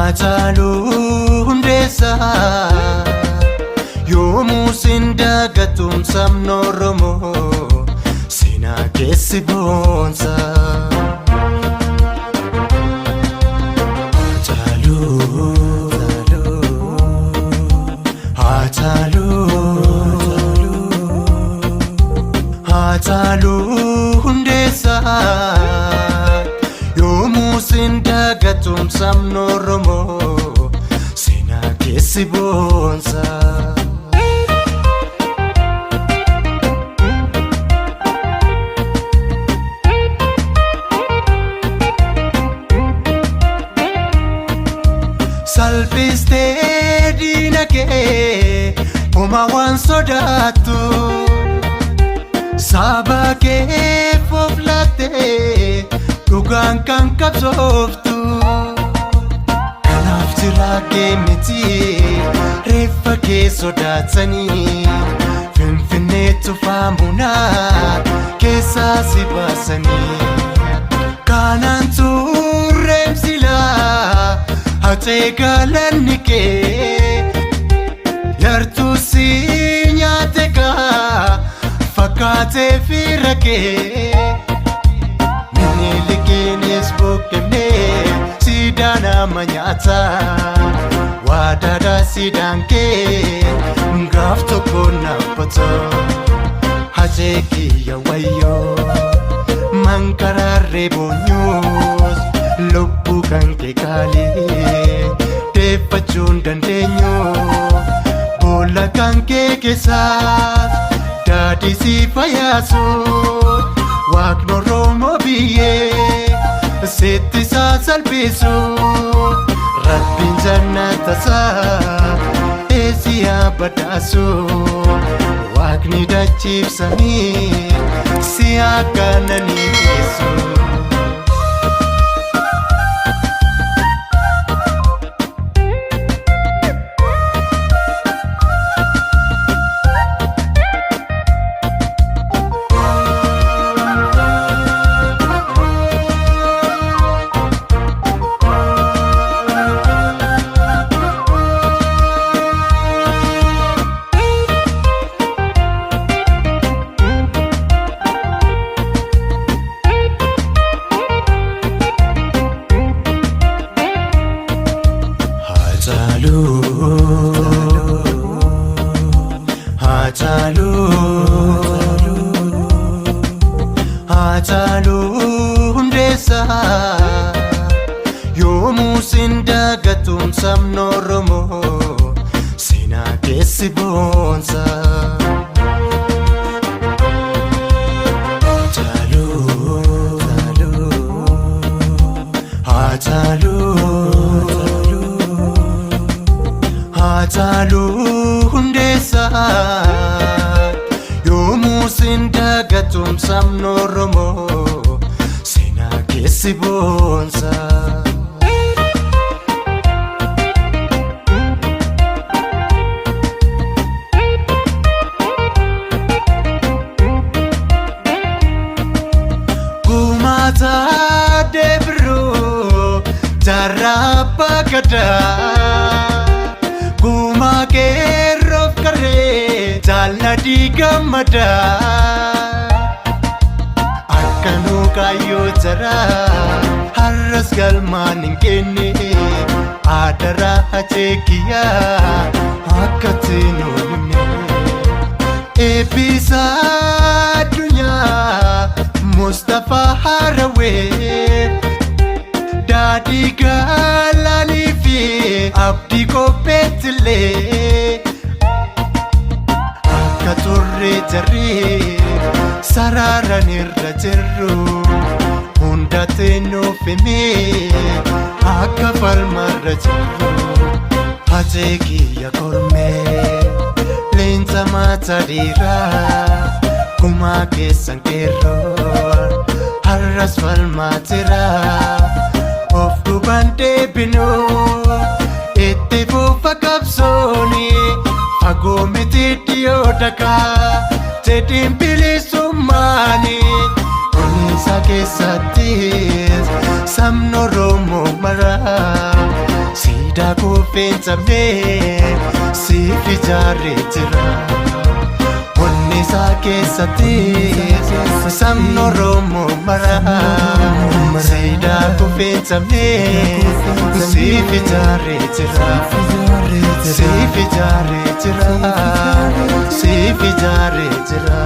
Hacaaluu Hundeessaa yoomuu sindagatum sabni Oromoo seenaa keessi boonsa. Hacaaluu Hundeessaa yoomuu sindagatum sabni Oromoo seenaa keessi boonsa. Salphistee diina kee homaa waan sodaattu saba kee fooflattee dhugaan kan qabsooftu. Kanaaf jira kee miti reeffa kee sodaatanii Finfinneetti faamunaa keessaa si baasanii. Kanaan turreem silaa hatee galanni kee yartuu si nyaate kaa fakkaatee fiira kee. Minilikiinis buqqifnee siidaan amma nyaata waadaadhaa siidaan kee gaaf tokko naabbata. Hacee kiyya wayyoo mankaraarree boonyuus lubbuu kan kee kaalee deeffachuun dandeenyu boolla kan kee keessaas daadhii si fayyaasu. Waaqni Oromoo biyyee sitti salphisu Rabbiin jannata isaa eessi badhaasu. Waaqni dachiif samii si akkana ni geessu. Hacaaluu Hundeessaa yoomuu sindagatum sabni Oromoo seenaa keessi boonsa. Hacaaluu Hundeessaa yoomuu sindagatum sabni Oromoo seenaa keessi boonsa. Gumataa deebiiruu jaarraa gadaa gumaa keerroof karree jaalladhii gammadaa. Akkanuu kaayyoo jaraa har'as galmaan hin kenne aadaraa hacee kiyyaa akkatti nu himne. eebbisa addunyaa Mustafaa Harawee daadhii galaanii fi abdii qopheettillee akka turre jarri sararaan irra jirru hunda nuuf himee akka falmarra jirru hajee kiyya kormee leenca maata dhiiraa kumaa keessan qeerroon har'as falmaa jira of duubaan deebinu itti fufa qabsooni fagoo miti dhiyoo dhagaa jedhiin bilisummaani Onnisa keessattis sabni Oromoo maraa siidaa kuufeensamee siif ijaaree jira. Onnisa keessattis sabni Oromoo maraa siidaa kuufeensamee siif ijaaree jira. Siif ijaaree jira. Siif ijaaree jira.